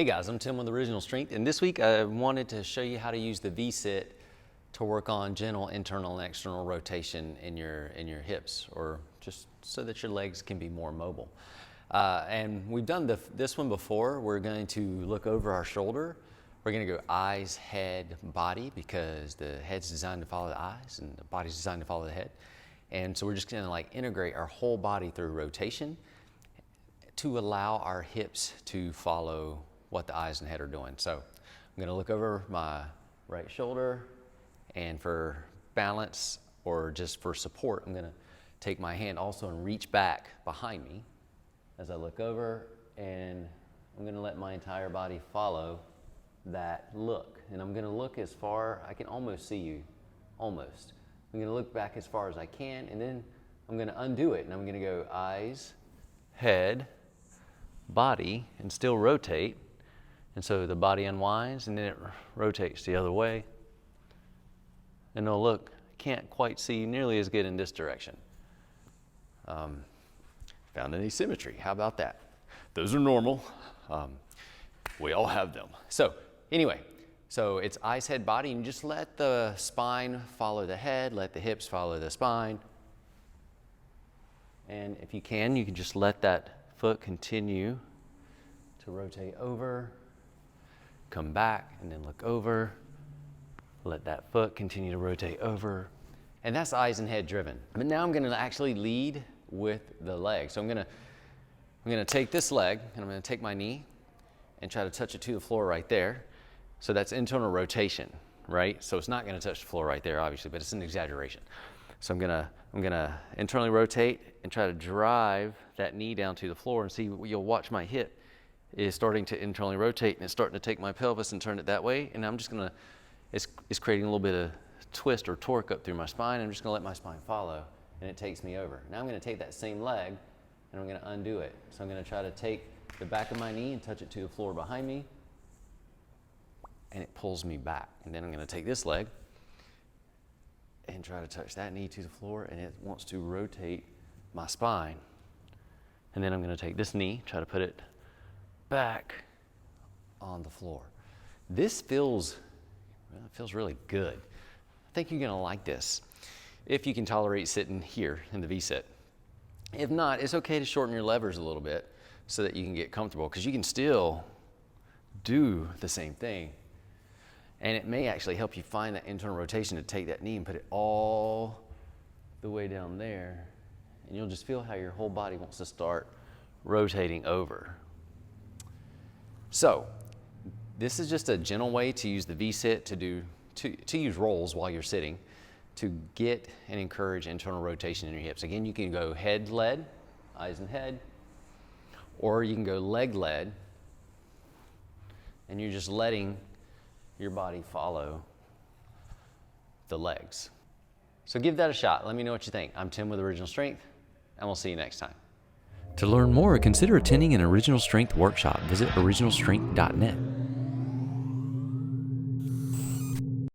Hey guys, I'm Tim with Original Strength, and this week I wanted to show you how to use the V-sit to work on gentle internal and external rotation in your hips, or just so that your legs can be more mobile. And we've done this one before. We're going to look over our shoulder. We're going to go eyes, head, body, because the head's designed to follow the eyes and the body's designed to follow the head. And so we're just going to like integrate our whole body through rotation to allow our hips to follow what the eyes and head are doing. So I'm going to look over my right shoulder, and for balance or just for support, I'm going to take my hand also and reach back behind me as I look over, and I'm going to let my entire body follow that look. And I'm going to look as far, I can almost see you, almost. I'm going to look back as far as I can, and then I'm going to undo it, and I'm going to go eyes, head, body, and still rotate. And so the body unwinds and then it rotates the other way. And oh look, can't quite see nearly as good in this direction. Found an asymmetry, how about that? Those are normal, we all have them. So anyway, so it's eyes, head, body, and just let the spine follow the head, let the hips follow the spine. And if you can just let that foot continue to rotate over, come back, and then look over. Let that foot continue to rotate over. And that's eyes and head driven. But now I'm gonna actually lead with the leg. So I'm gonna take this leg, and I'm gonna take my knee and try to touch it to the floor right there. So that's internal rotation, right? So it's not gonna touch the floor right there, obviously, but it's an exaggeration. So I'm gonna internally rotate and try to drive that knee down to the floor, and see, you'll watch my hip is starting to internally rotate, and it's starting to take my pelvis and turn it that way. And I'm just gonna, it's creating a little bit of twist or torque up through my spine. I'm just gonna let my spine follow, and it takes me over. Now I'm gonna take that same leg and I'm gonna undo it. So I'm gonna try to take the back of my knee and touch it to the floor behind me, and it pulls me back. And then I'm gonna take this leg and try to touch that knee to the floor, and it wants to rotate my spine. And then I'm gonna take this knee, try to put it back on the floor. This feels really good. I think you're gonna like this if you can tolerate sitting here in the V-sit. If not, it's okay to shorten your levers a little bit so that you can get comfortable, because you can still do the same thing. And it may actually help you find that internal rotation to take that knee and put it all the way down there. And you'll just feel how your whole body wants to start rotating over. So this is just a gentle way to use the V-sit to use rolls while you're sitting, to get and encourage internal rotation in your hips. Again, you can go head-led, eyes and head, or you can go leg-led, and you're just letting your body follow the legs. So give that a shot. Let me know what you think. I'm Tim with Original Strength, and we'll see you next time. To learn more, consider attending an Original Strength workshop. Visit originalstrength.net.